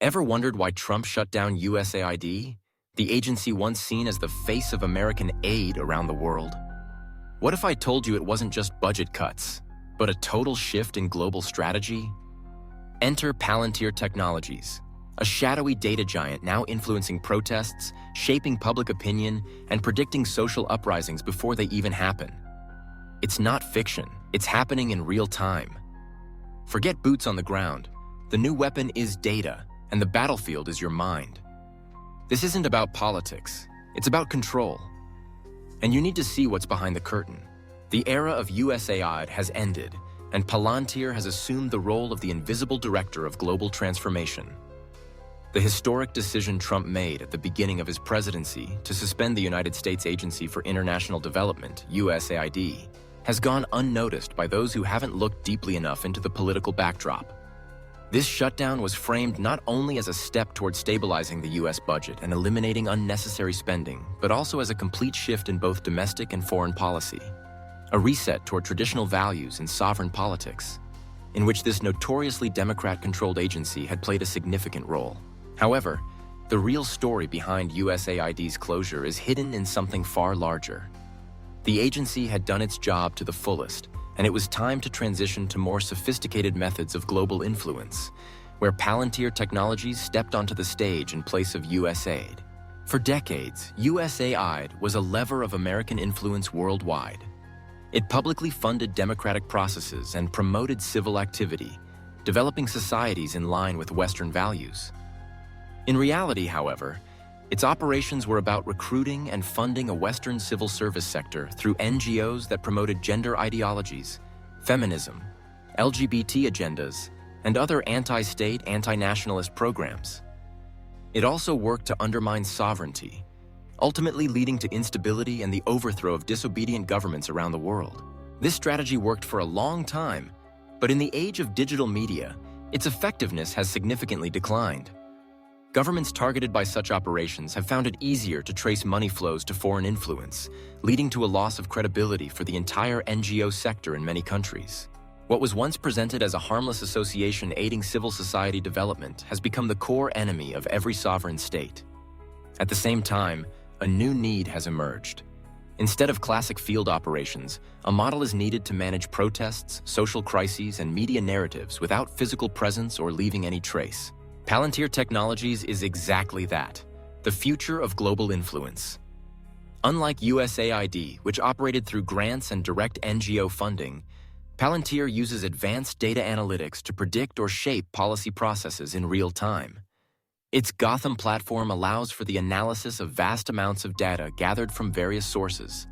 Ever wondered why Trump shut down USAID, the agency once seen as the face of American aid around the world? What if I told you it wasn't just budget cuts, but a total shift in global strategy? Enter Palantir Technologies, a shadowy data giant now influencing protests, shaping public opinion, and predicting social uprisings before they even happen. It's not fiction, it's happening in real time. Forget boots on the ground. The new weapon is data, and the battlefield is your mind. This isn't about politics, it's about control. And you need to see what's behind the curtain. The era of USAID has ended, and Palantir has assumed the role of the invisible director of global transformation. The historic decision Trump made at the beginning of his presidency to suspend the United States Agency for International Development, USAID, has gone unnoticed by those who haven't looked deeply enough into the political backdrop. This shutdown was framed not only as a step toward stabilizing the U.S. budget and eliminating unnecessary spending, but also as a complete shift in both domestic and foreign policy. A reset toward traditional values in sovereign politics, in which this notoriously Democrat-controlled agency had played a significant role. However, the real story behind USAID's closure is hidden in something far larger. The agency had done its job to the fullest, and it was time to transition to more sophisticated methods of global influence, where Palantir Technologies stepped onto the stage in place of USAID. For decades, USAID was a lever of American influence worldwide. It publicly funded democratic processes and promoted civil activity, developing societies in line with Western values. In reality, however, its operations were about recruiting and funding a Western civil service sector through NGOs that promoted gender ideologies, feminism, LGBT agendas, and other anti-state, anti-nationalist programs. It also worked to undermine sovereignty, ultimately leading to instability and the overthrow of disobedient governments around the world. This strategy worked for a long time, but in the age of digital media, its effectiveness has significantly declined. Governments targeted by such operations have found it easier to trace money flows to foreign influence, leading to a loss of credibility for the entire NGO sector in many countries. What was once presented as a harmless association aiding civil society development has become the core enemy of every sovereign state. At the same time, a new need has emerged. Instead of classic field operations, a model is needed to manage protests, social crises, and media narratives without physical presence or leaving any trace. Palantir Technologies is exactly that, the future of global influence. Unlike USAID, which operated through grants and direct NGO funding, Palantir uses advanced data analytics to predict or shape policy processes in real time. Its Gotham platform allows for the analysis of vast amounts of data gathered from various sources: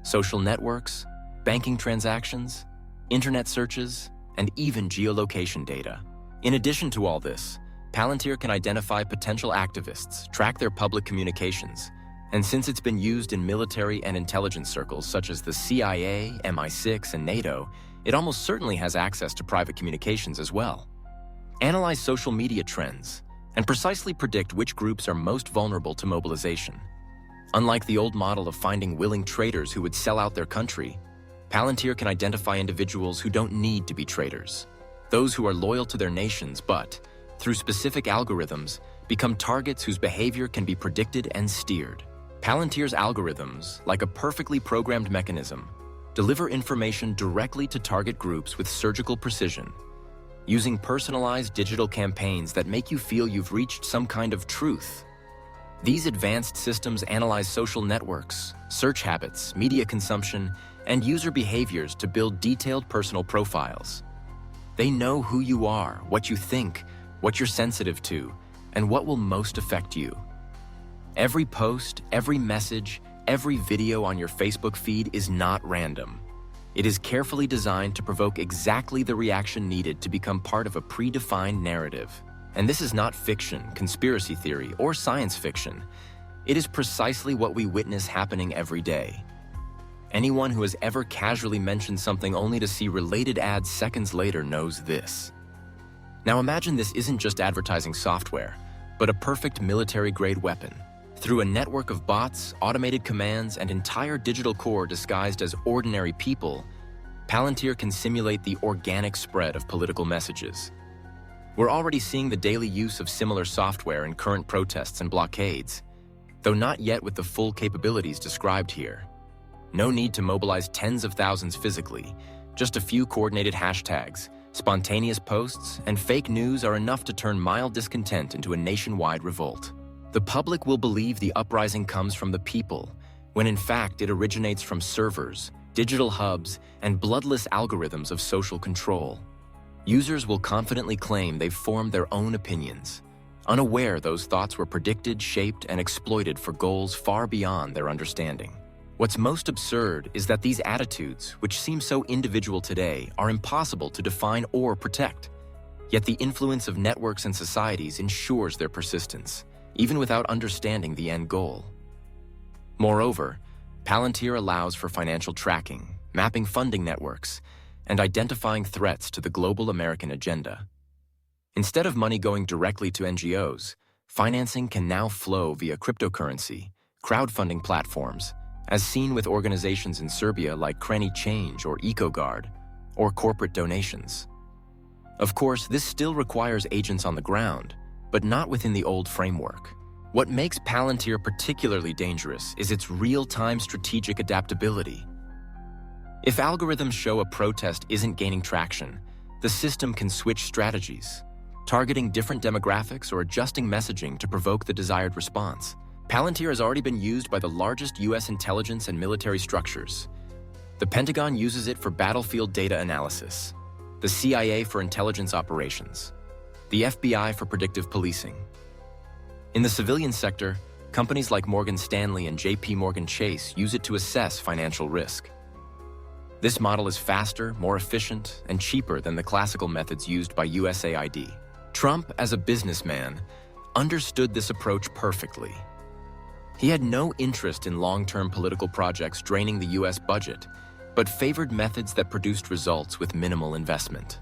social networks, banking transactions, internet searches, and even geolocation data. In addition to all this, Palantir can identify potential activists, track their public communications, and since it's been used in military and intelligence circles such as the CIA, MI6, and NATO, it almost certainly has access to private communications as well. Analyze social media trends, and precisely predict which groups are most vulnerable to mobilization. Unlike the old model of finding willing traitors who would sell out their country, Palantir can identify individuals who don't need to be traitors, those who are loyal to their nations but, through specific algorithms, become targets whose behavior can be predicted and steered. Palantir's algorithms, like a perfectly programmed mechanism, deliver information directly to target groups with surgical precision, using personalized digital campaigns that make you feel you've reached some kind of truth. These advanced systems analyze social networks, search habits, media consumption, and user behaviors to build detailed personal profiles. They know who you are, what you think, what you're sensitive to, and what will most affect you. Every post, every message, every video on your Facebook feed is not random. It is carefully designed to provoke exactly the reaction needed to become part of a predefined narrative. And this is not fiction, conspiracy theory, or science fiction. It is precisely what we witness happening every day. Anyone who has ever casually mentioned something only to see related ads seconds later knows this. Now imagine this isn't just advertising software, but a perfect military-grade weapon. Through a network of bots, automated commands, and entire digital core disguised as ordinary people, Palantir can simulate the organic spread of political messages. We're already seeing the daily use of similar software in current protests and blockades, though not yet with the full capabilities described here. No need to mobilize tens of thousands physically. Just a few coordinated hashtags, spontaneous posts, and fake news are enough to turn mild discontent into a nationwide revolt. The public will believe the uprising comes from the people, when in fact it originates from servers, digital hubs, and bloodless algorithms of social control. Users will confidently claim they've formed their own opinions, unaware those thoughts were predicted, shaped, and exploited for goals far beyond their understanding. What's most absurd is that these attitudes, which seem so individual today, are impossible to define or protect. Yet the influence of networks and societies ensures their persistence, even without understanding the end goal. Moreover, Palantir allows for financial tracking, mapping funding networks, and identifying threats to the global American agenda. Instead of money going directly to NGOs, financing can now flow via cryptocurrency, crowdfunding platforms, as seen with organizations in Serbia like Cranny Change or EcoGuard, or corporate donations. Of course, this still requires agents on the ground, but not within the old framework. What makes Palantir particularly dangerous is its real-time strategic adaptability. If algorithms show a protest isn't gaining traction, the system can switch strategies, targeting different demographics or adjusting messaging to provoke the desired response. Palantir has already been used by the largest U.S. intelligence and military structures. The Pentagon uses it for battlefield data analysis, the CIA for intelligence operations, the FBI for predictive policing. In the civilian sector, companies like Morgan Stanley and JP Morgan Chase use it to assess financial risk. This model is faster, more efficient, and cheaper than the classical methods used by USAID. Trump, as a businessman, understood this approach perfectly. He had no interest in long-term political projects draining the U.S. budget, but favored methods that produced results with minimal investment.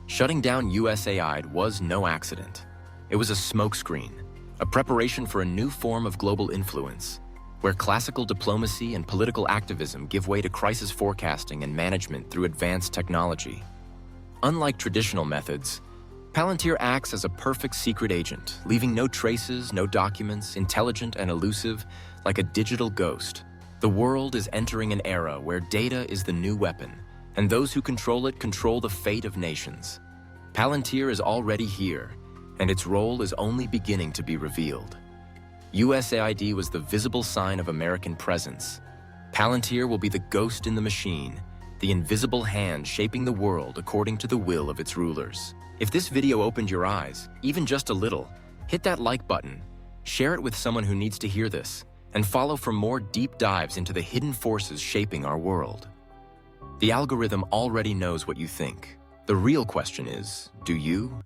Shutting down USAID was no accident. It was a smokescreen, a preparation for a new form of global influence, where classical diplomacy and political activism give way to crisis forecasting and management through advanced technology. Unlike traditional methods, Palantir acts as a perfect secret agent, leaving no traces, no documents, intelligent and elusive, like a digital ghost. The world is entering an era where data is the new weapon, and those who control it control the fate of nations. Palantir is already here, and its role is only beginning to be revealed. USAID was the visible sign of American presence. Palantir will be the ghost in the machine, the invisible hand shaping the world according to the will of its rulers. If this video opened your eyes, even just a little, hit that like button, share it with someone who needs to hear this, and follow for more deep dives into the hidden forces shaping our world. The algorithm already knows what you think. The real question is, do you?